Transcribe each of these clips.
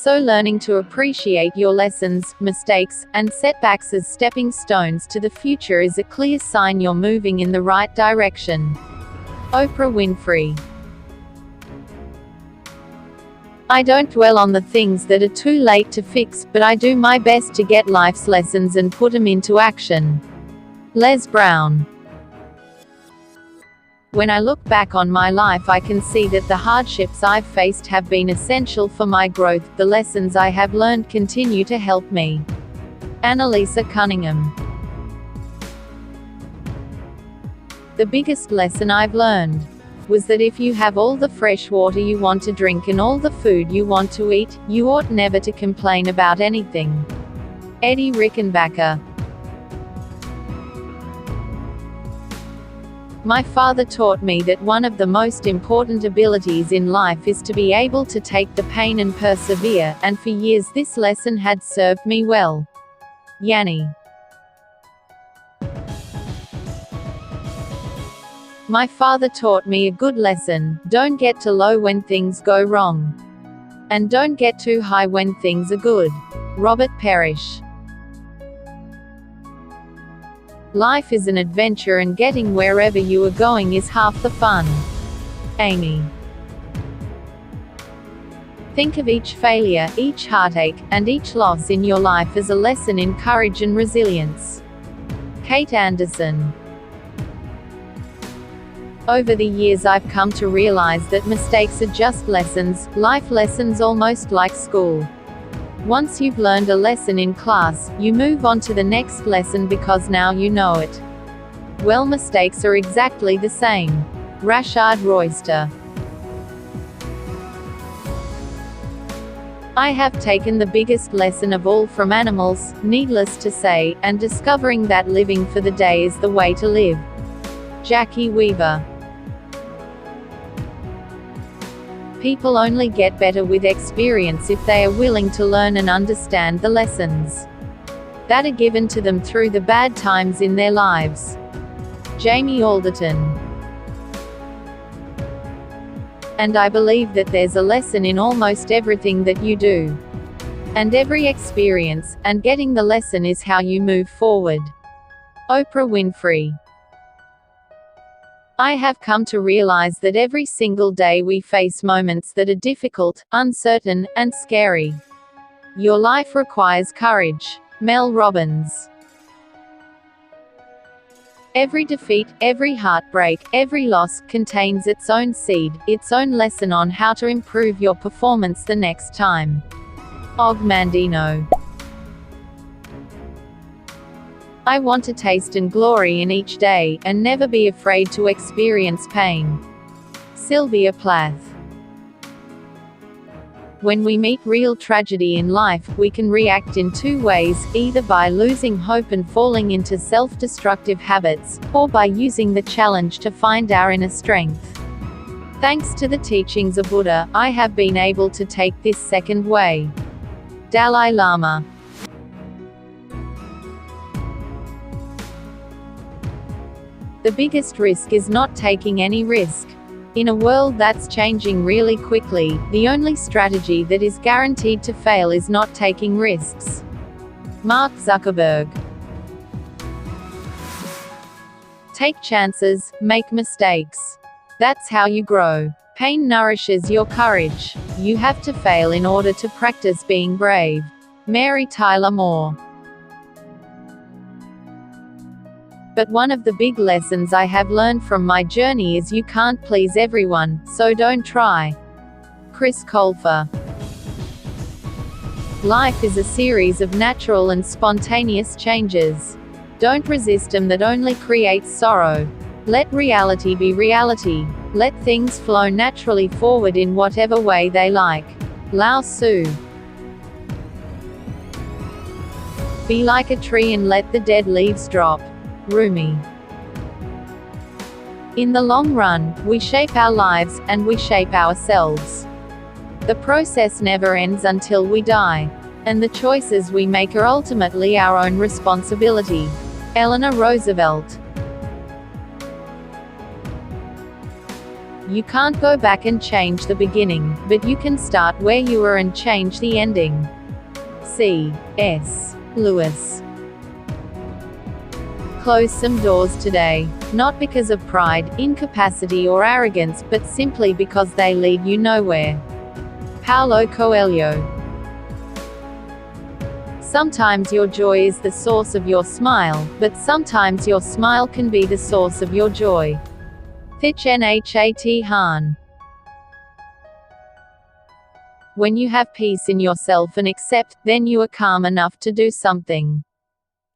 So learning to appreciate your lessons, mistakes, and setbacks as stepping stones to the future is a clear sign you're moving in the right direction. Oprah Winfrey. I don't dwell on the things that are too late to fix, but I do my best to get life's lessons and put them into action. Les Brown. When I look back on my life, I can see that the hardships I've faced have been essential for my growth. The lessons I have learned continue to help me. Annalisa Cunningham. The biggest lesson I've learned was that if you have all the fresh water you want to drink and all the food you want to eat, you ought never to complain about anything. Eddie Rickenbacker. My father taught me that one of the most important abilities in life is to be able to take the pain and persevere, and for years this lesson had served me well. Yanni. My father taught me a good lesson: don't get too low when things go wrong. And don't get too high when things are good. Robert Parrish. Life is an adventure, and getting wherever you are going is half the fun. Amy. Think of each failure, each heartache, and each loss in your life as a lesson in courage and resilience. Kate Anderson. Over the years I've come to realize that mistakes are just lessons, life lessons, almost like school. Once you've learned a lesson in class, you move on to the next lesson because now you know it. Well, mistakes are exactly the same. Rashard Royster. I have taken the biggest lesson of all from animals, needless to say, and discovering that living for the day is the way to live. Jackie Weaver. People only get better with experience if they are willing to learn and understand the lessons that are given to them through the bad times in their lives. Jamie Alderton. And I believe that there's a lesson in almost everything that you do. And every experience, and getting the lesson is how you move forward. Oprah Winfrey. I have come to realize that every single day we face moments that are difficult, uncertain, and scary. Your life requires courage. Mel Robbins. Every defeat, every heartbreak, every loss, contains its own seed, its own lesson on how to improve your performance the next time. Og Mandino. I want to taste and glory in each day, and never be afraid to experience pain. Sylvia Plath. When we meet real tragedy in life, we can react in two ways, either by losing hope and falling into self-destructive habits, or by using the challenge to find our inner strength. Thanks to the teachings of Buddha, I have been able to take this second way. Dalai Lama. The biggest risk is not taking any risk. In a world that's changing really quickly, the only strategy that is guaranteed to fail is not taking risks. Mack Zuckerberg. Take chances, make mistakes. That's how you grow. Pain nourishes your courage. You have to fail in order to practice being brave. Mary Tyler Moore. But one of the big lessons I have learned from my journey is you can't please everyone, so don't try. Chris Colfer. Life is a series of natural and spontaneous changes. Don't resist them, that only creates sorrow. Let reality be reality. Let things flow naturally forward in whatever way they like. Lao Tzu. Be like a tree and let the dead leaves drop. Rumi. In the long run, we shape our lives, and we shape ourselves. The process never ends until we die. And the choices we make are ultimately our own responsibility. Eleanor Roosevelt. You can't go back and change the beginning, but you can start where you were and change the ending. C.S. Lewis. Close some doors today. Not because of pride, incapacity or arrogance, but simply because they lead you nowhere. Paulo Coelho. Sometimes your joy is the source of your smile, but sometimes your smile can be the source of your joy. Thich Nhat Hanh. When you have peace in yourself and accept, then you are calm enough to do something.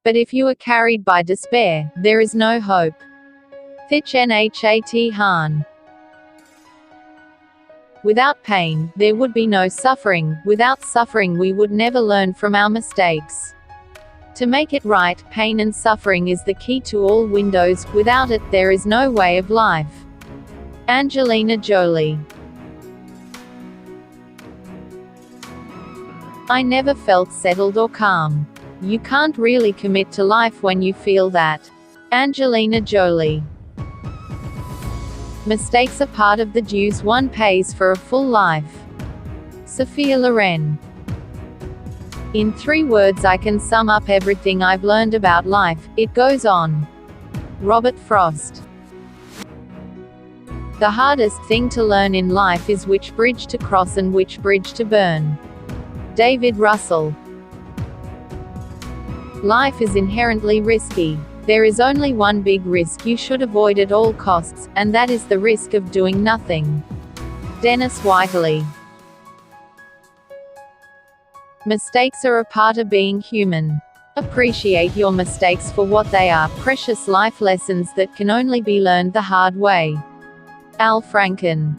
But if you are carried by despair, there is no hope. Thich Nhat Hanh. Without pain, there would be no suffering. Without suffering, we would never learn from our mistakes. To make it right, pain and suffering is the key to all windows. Without it, there is no way of life. Angelina Jolie. I never felt settled or calm. You can't really commit to life when you feel that. Angelina Jolie. Mistakes are part of the dues one pays for a full life. Sophia Loren. In 3 words I can sum up everything I've learned about life: it goes on. Robert Frost. The hardest thing to learn in life is which bridge to cross and which bridge to burn. David Russell. Life is inherently risky. There is only one big risk you should avoid at all costs, and that is the risk of doing nothing. Denis Waitley. Mistakes are a part of being human. Appreciate your mistakes for what they are, precious life lessons that can only be learned the hard way. Franken.